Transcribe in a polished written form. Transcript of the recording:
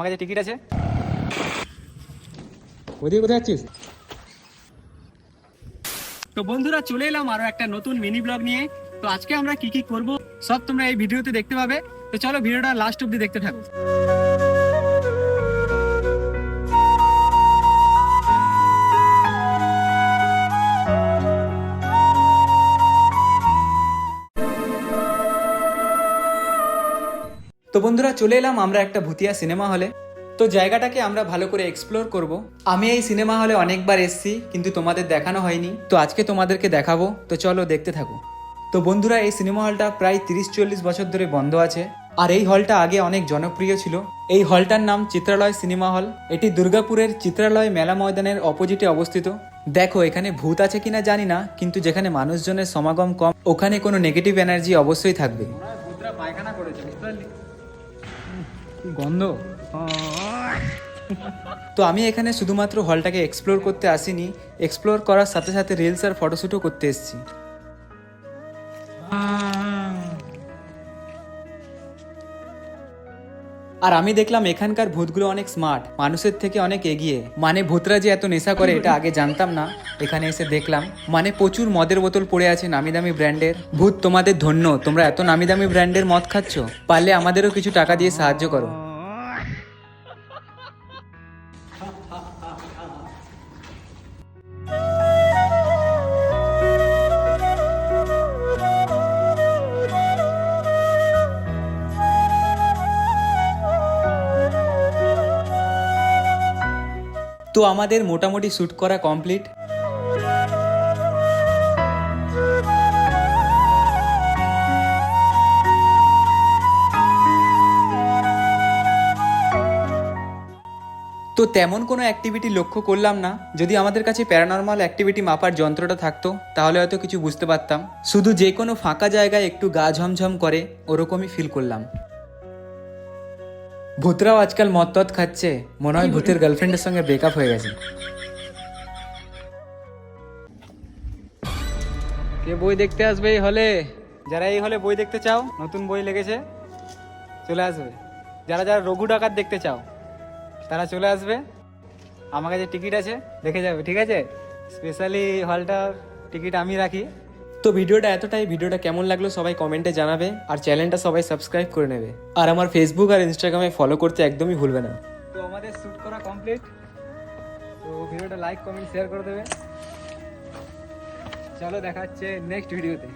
আমার কাছে টিকিট আছে। ওদিকে কোথায় যাচ্ছিস? তো বন্ধুরা চলে এলাম আরো একটা নতুন মিনি ব্লগ নিয়ে। তো আজকে আমরা কি কি করব সব তোমরা এই ভিডিওতে দেখতে পাবে। তো চলো ভিডিওটা লাস্ট অবধি দেখতে থাকো। তো বন্ধুরা চলে এলাম আমরা একটা ভুতিয়া সিনেমা হলে। তো জায়গাটাকে আমরা ভালো করে এক্সপ্লোর করব। আমি এই সিনেমা হলে অনেকবার এসেছি কিন্তু তোমাদের দেখানো হয়নি, তো আজকে তোমাদেরকে দেখাবো। তো চলো দেখতে থাকো। তো বন্ধুরা এই সিনেমা হলটা প্রায় 30-40 বছর ধরে বন্ধ আছে। আর এই হলটা আগে অনেক জনপ্রিয় ছিল। এই হলটার নাম চিত্রালয় সিনেমা হল। এটি দুর্গাপুরের চিত্রালয় মেলা ময়দানের অপোজিটে অবস্থিত। দেখো এখানে ভূত আছে কিনা জানি না, কিন্তু যেখানে মানুষজনের সমাগম কম ওখানে কোনো নেগেটিভ এনার্জি অবশ্যই থাকবে। ভূতরা পায়খানা করেছে, বুঝতে পারলি? গন্ধ। তো আমি এখানে শুধুমাত্র হলটাকে এক্সপ্লোর করতে আসিনি, এক্সপ্লোর করার সাথে সাথে রিলস আর ফটোশ্যুটও করতে এসেছি। আর আমি দেখলাম এখানকার ভূতগুলো অনেক স্মার্ট, মানুষের থেকে অনেক এগিয়ে। মানে ভূতরা যে এত নেশা করে এটা আগে জানতাম না, এখানে এসে দেখলাম। মানে প্রচুর মদের বোতল পড়ে আছে নামি দামি ব্র্যান্ডের। ভূত তোমাদের ধন্য, তোমরা এত নামি দামি ব্র্যান্ডের মদ খাচ্ছ, পারলে আমাদেরও কিছু টাকা দিয়ে সাহায্য করো। তো আমাদের মোটামুটি শ্যুট করা কমপ্লিট। তো তেমন কোনো অ্যাক্টিভিটি লক্ষ্য করলাম না। যদি আমাদের কাছে প্যারানর্মাল অ্যাক্টিভিটি মাপার যন্ত্রটা থাকতো তাহলে হয়তো কিছু বুঝতে পারতাম। শুধু যে কোনো ফাঁকা জায়গায় একটু গা ঝমঝম করে ওরকমই ফিল করলাম। ভূতরাও আজকাল মদ টদ খাচ্ছে, মনে হয় ভূতের গার্লফ্রেন্ডের সঙ্গে ব্রেকআপ হয়ে গেছে। কে বই দেখতে আসবে এই হলে? যারা এই হলে বই দেখতে চাও, নতুন বই লেগেছে, চলে আসবে। যারা যারা রঘু ডাকাত দেখতে চাও তারা চলে আসবে। আমার কাছে টিকিট আছে, দেখে যাবে, ঠিক আছে? স্পেশালি হলটার টিকিট আমি রাখি। তো ভিডিওটা এতটাই। ভিডিওটা কেমন লাগলো সবাই কমেন্টে জানাবে, আর চ্যানেলটা সবাই সাবস্ক্রাইব করে নেবে, আর আমার ফেসবুক আর ইনস্টাগ্রামে ফলো করতে একদমই ভুলবে না। তো আমাদের শ্যুট করা কমপ্লিট। তো ভিডিওটা লাইক কমেন্ট শেয়ার করে দেবে। চলো দেখা হচ্ছে নেক্সট ভিডিওতে।